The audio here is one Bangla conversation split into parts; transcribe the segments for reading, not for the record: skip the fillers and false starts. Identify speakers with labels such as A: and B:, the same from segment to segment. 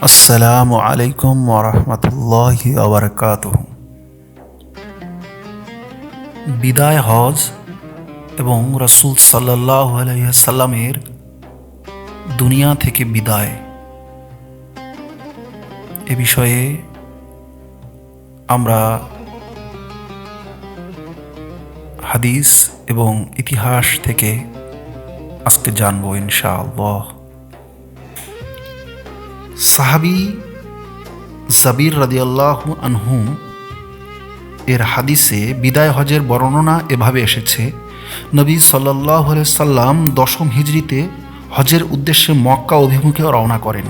A: আসসালামু আলাইকুম ওরহমতুল্লাহি ওবরকাতুহ। বিদায় হজ এবং রাসূল সাল্লাল্লাহু আলাইহি ওয়াসাল্লামের দুনিয়া থেকে বিদায়, এ বিষয়ে আমরা হাদিস এবং ইতিহাস থেকে আজকে জানব ইনশাআল্লাহ। সাহাবী জাবির রাদিয়াল্লাহু আনহু এর হাদিসে বিদায় হজের বর্ণনা এভাবে এসেছে: নবী সাল্লাল্লাহু আলাইহি সাল্লাম 10ম হিজরিতে হজের উদ্দেশ্যে মক্কা অভিমুখে রওনা করেন।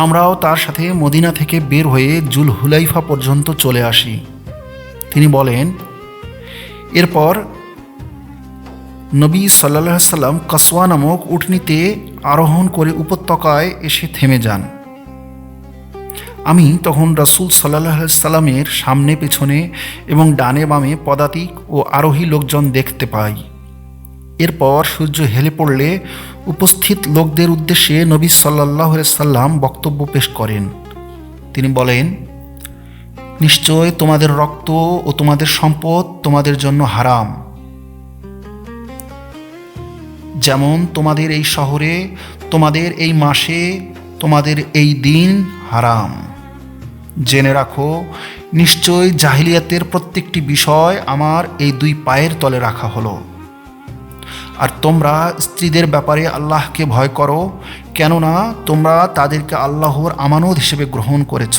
A: আমরাও তার সাথে মদিনা থেকে বের হয়ে জুল হুলাইফা পর্যন্ত চলে আসি। তিনি বলেন, এরপর নবী সাল্লাল্লাহু আলাইহি সাল্লাম কাসওয়া নামক উটনীতে আরোহণ করে উপত্যকায় এসে থেমে যান। আমি তখন রাসূল সাল্লাল্লাহু আলাইহি সাল্লামের সামনে পেছনে এবং ডানে বামে পদাতিক ও আরোহী লোকজন দেখতে পাই। এরপর সূর্য হেলে পড়লে উপস্থিত লোকদের উদ্দেশ্যে নবী সাল্লাল্লাহু আলাইহি সাল্লাম বক্তব্য পেশ করেন। তিনি বলেন, নিশ্চয় তোমাদের রক্ত ও তোমাদের সম্পদ তোমাদের জন্য হারাম, যেমন তোমাদের এই শহরে, তোমাদের এই মাসে, তোমাদের এই দিন হারাম। জেনে রাখো, নিশ্চয় জাহিলিয়াতের প্রত্যেকটি বিষয় আমার এই 2 পায়ের তলে রাখা হলো। আর তোমরা স্ত্রীদের ব্যাপারে আল্লাহকে ভয় করো, কেননা তোমরা তাদেরকে আল্লাহর আমানত হিসেবে গ্রহণ করেছ।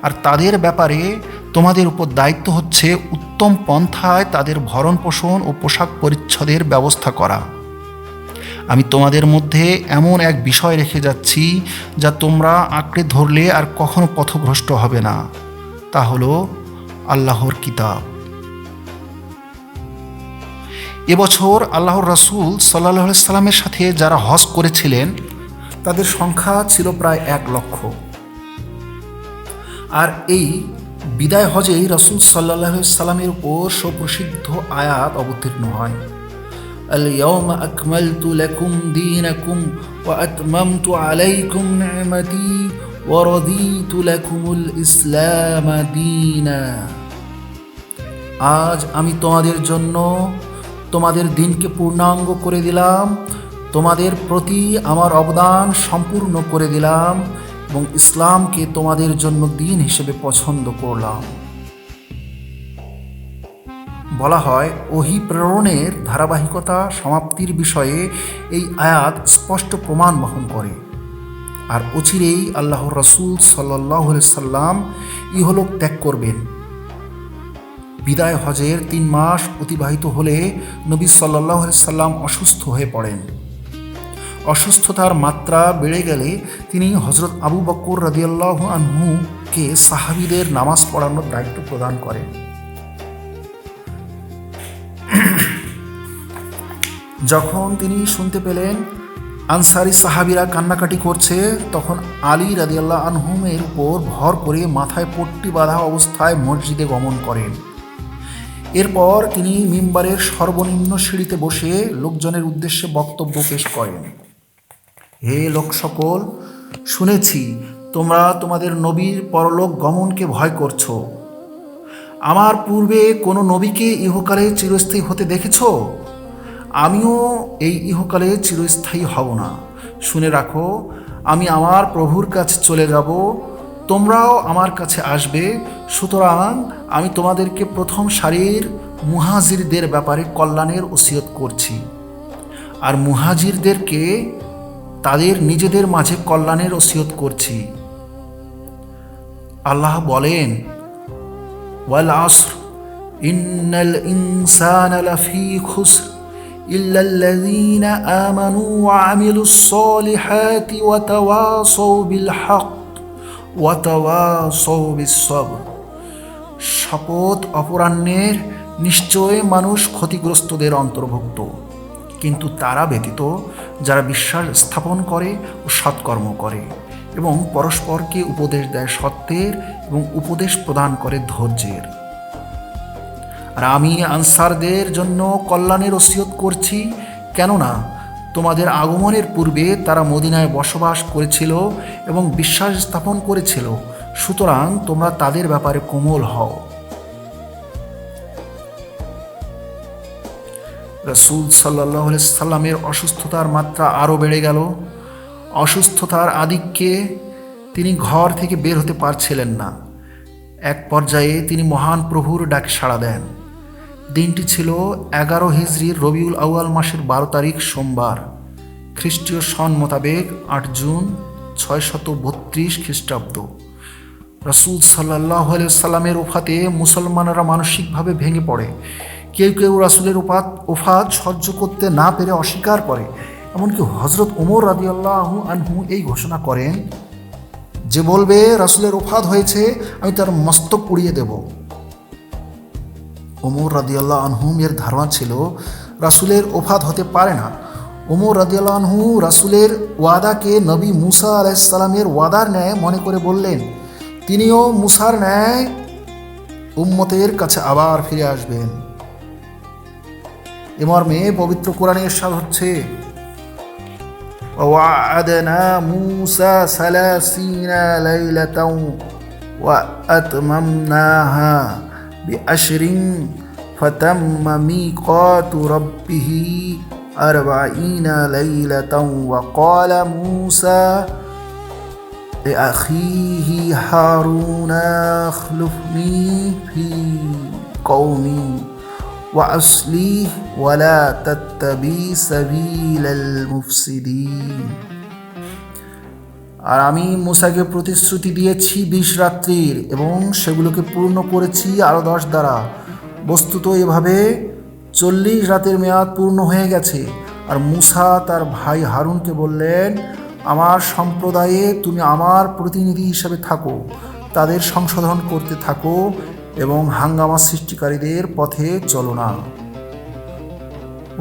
A: আর তাদের ব্যাপারে তোমাদের উপর দায়িত্ব হচ্ছে উত্তম পন্থায় তাদের ভরণ পোষণ ও পোশাক পরিচ্ছদের ব্যবস্থা করা। আমি তোমাদের মধ্যে এমন এক বিষয় রেখে যাচ্ছি যা তোমরা আঁকড়ে ধরলে আর কখনো পথভ্রষ্ট হবে না, তা হলো আল্লাহর কিতাব। এবছর আল্লাহর রাসূল সাল্লাল্লাহু আলাইহি সাল্লামের সাথে যারা হজ করেছিলেন তাদের সংখ্যা ছিল প্রায় 1 লক্ষ। আর এই বিদায় হজেই রাসূল সাল্লাল্লাহু আলাইহি সাল্লামের উপর সুপ্রসিদ্ধ আয়াত অবতীর্ণ হয়: اليوم أكملت لكم دينكم وأتممت عليكم نعمتي ورضيت لكم الإسلام دينا। আজ আমি তোমাদের জন্য তোমাদের দিনকে পূর্ণাঙ্গ করে দিলাম, তোমাদের প্রতি আমার অবদান সম্পূর্ণ করে দিলাম এবং ইসলামকে তোমাদের জন্য দিন হিসেবে পছন্দ করলাম। বলা হয়, ওহী প্রেরণের ধারাবাহিকতা সমাপ্তির বিষয়ে এই আয়াত স্পষ্ট প্রমাণ বহন করে। আর অচিরেই আল্লাহর রাসূল সাল্লাল্লাহু আলাইহি সাল্লাম ইহলোক ত্যাগ করবেন। বিদায় হজের 3 মাস অতিবাহিত হলে নবী সাল্লাল্লাহু আলাইহি সাল্লাম অসুস্থ হয়ে পড়েন। অসুস্থতার মাত্রা বেড়ে গেলে তিনি হযরত আবু বকর রাদিয়াল্লাহু আনহুকে সাহাবীদের নামাজ পড়ানোর দায়িত্ব প্রদান করেন। যখন তিনি শুনতে পেলেন আনসারী সাহাবীরা কান্নাকাটি করছে, তখন আলী রাদিয়াল্লাহু আনহুমের উপর ভর করে মাথায় পট্টি বাঁধা অবস্থায় মসজিদে গমন করেন। এরপর তিনি মিম্বারের সর্বনিম্ন সিঁড়িতে বসে লোকজনের উদ্দেশ্যে বক্তব্য পেশ করেন। হে লোক সকল, শুনেছি তোমরা তোমাদের নবীর পরলোক গমনকে ভয় করছো। আমার পূর্বে কোনো নবীকে ইহকালে চিরস্থায়ী হতে দেখেছো? আমিও এই ইহকালে চিরস্থায়ী হব না। শুনে রাখো, আমি আমার প্রভুর কাছে চলে যাব, তোমরাও আমার কাছে আসবে। সুতরাং আমি তোমাদেরকে প্রথম সারির মুহাজিরদের ব্যাপারে কল্যাণের ওসিয়ত করছি, আর মুহাজিরদেরকে তাদের নিজেদের মাঝে কল্যাণের ওসিয়ত করছি। আল্লাহ বলেন, ওয়াল আসর ইন্নাল ইনসানা লাফি খুসর إلا الذين آمنوا وعملوا الصالحات وتواصوا بالحق وتواصوا بالصبر। শপথ অপরাহ্নের, নিশ্চয় মানুষ ক্ষতিগ্রস্তদের অন্তর্ভুক্ত, কিন্তু তারা ব্যতীত যারা বিশ্বাস স্থাপন করে ও সৎকর্ম করে এবং পরস্পরকে উপদেশ দেয় সত্যের এবং উপদেশ প্রদান করে ধৈর্যের। আর আমি আনসারদের জন্য কল্যাণের ওসিয়ত করছি, কেননা তোমাদের আগমনের পূর্বে তারা মদিনায় বসবাস করেছিল এবং বিশ্বাস স্থাপন করেছিল, সুতরাং তোমরা তাদের ব্যাপারে কোমল হও। রাসূল সাল্লাল্লাহু আলাইহি সাল্লামের অসুস্থতার মাত্রা আরও বেড়ে গেল। অসুস্থতার আধিক্যে তিনি ঘর থেকে বের হতে পারছিলেন না। এক পর্যায়ে তিনি মহান প্রভুর ডাকে সাড়া দেন। দিনটি ছিল 11 হিজরির রবিউল আউয়াল মাসের 12 তারিখ সোমবার, খ্রিস্টীয় সন মোতাবেক 8 জুন 632 খ্রিস্টাব্দ। রাসূল সাল্লাল্লাহু আলাইহি সাল্লামের ওফাতে মুসলমানরা মানসিকভাবে ভেঙে পড়ে। কেউ কেউ রাসূলের ওফাত সহ্য করতে না পেরে অস্বীকার করে। এমনকি হযরত ওমর রাদিয়াল্লাহু আনহু এই ঘোষণা করেন, যে বলবে রাসূলের ওফাত হয়েছে আমি তার মস্তক পুড়িয়ে দেব। ওমর রাদিয়াল্লাহু আনহু এর ধারণা ছিল রাসূলের ওফাত হতে পারে না। ওমর রাদিয়াল্লাহু আনহু রাসূলের ওয়াদাকে নবী মুসা আলাইহিস সালামের ওয়াদার ন্যায় মনে করে বললেন, তিনিও মুসার ন্যায় উম্মতের কাছে আবার ফিরে আসবেন। এ মর্মে পবিত্র কোরআনে ইরশাদ হচ্ছে, ওয়া'আদনা মুসা 30 লাইলাতাও ওয়া আতমামনাহা বিআশরিন ফাতাম্মা মিকাতু রাব্বিহি 40 লাইলাতাও ওয়া ক্বালা মুসা লিআখিহি হারুনা আখলুফনি ফি কওমি وأصلح ولا تتبع سبيل المفسدين। আর আমি মুসাকে প্রতিশ্রুতি দিয়েছি 20 রাত্রির এবং সেগুলোকে পূর্ণ করেছি আরও 10 দ্বারা। বস্তুত এভাবে 40 রাতের মেয়াদ পূর্ণ হয়ে গেছে। আর মুসা তার ভাই হারুনকে বললেন, আমার সম্প্রদায়ে তুমি আমার প্রতিনিধি হিসেবে থাকো, তাদের সংশোধন করতে থাকো এবং হাঙ্গামা সৃষ্টিকারীদের পথে চলো না।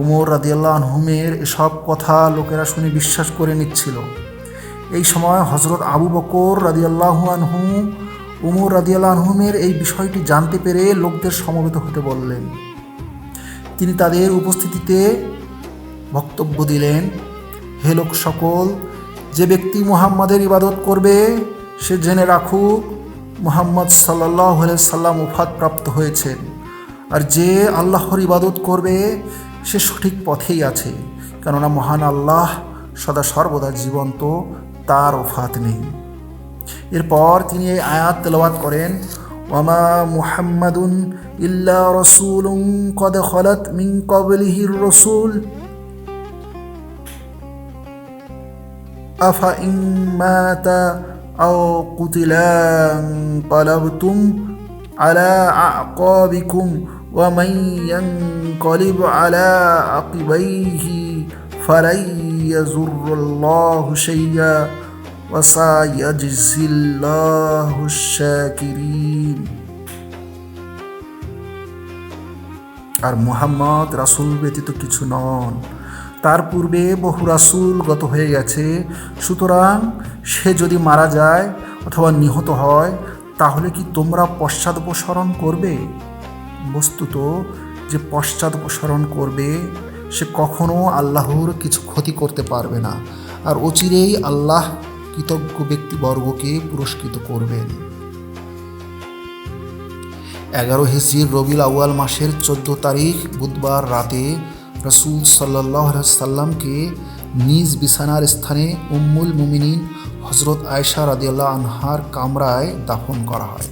A: উমর রাদিয়াল্লাহু আনহুমের এসব কথা লোকেরা শুনে বিশ্বাস করে নিচ্ছিল। এই সময় হযরত আবু বকর রাদিয়াল্লাহু আনহু উমর রাদিয়াল্লাহু আনহুমের এই বিষয়টি জানতে পেরে লোকদের সমবেত হতে বললেন। তিনি তাদের উপস্থিতিতে বক্তব্য দিলেন, হে লোক সকল, যে ব্যক্তি মুহাম্মাদের ইবাদত করবে সে জেনে রাখুক মুহাম্মদ সাল্লাল্লাহু আলাইহি সাল্লাম ওফাত প্রাপ্ত হয়েছেন। আর যে আল্লাহর ইবাদত করবে সে সঠিক পথেই আছে, কেননা মহান আল্লাহ সদা সর্বদা জীবন্ত, তার ওফাত নেই। এরপর তিনি এই আয়াত তেলাওয়াত করেন, ওয়ামা মুহাম্মাদুন ইল্লা রাসূলুন কদ খালাত মিন ক্বাবলিহির রাসূল আফা ইন মাতা আও কুতিলা ইনকালাবতুম আলা আ'কাবিকুম ওয়া মান ইয়ানকালিব আলা আকিবাইহি ফালাই ইয়াযুরুল্লাহু শাইয়্যা ওয়া সায়াজজিল্লাহু শাকিরিন। আর মুহাম্মদ রাসূল ব্যতীত কিছু নন, তার পূর্বে বহু রাসূল গত হয়ে গেছে। সুতরাং সে যদি মারা যায় অথবা নিহত হয় তাহলে কি তোমরা পশ্চাদপসরণ করবে? বস্তুত যে পশ্চাদপসরণ করবে সে কখনো আল্লাহর কিছু ক্ষতি করতে পারবে না, আর অচিরেই আল্লাহ কৃতজ্ঞ ব্যক্তিবর্গকে পুরস্কৃত করবেন। 11 হিজরির রবিউল আউয়াল মাসের 14 তারিখ বুধবার রাতে রাসূল সাল্লাল্লাহু আলাইহি সাল্লামকে নিজ বিছানার স্থানে উম্মুল মুমিনিন হযরত আয়েশা রাদিয়াল্লাহু আনহার কামরায় দাফন করা হয়।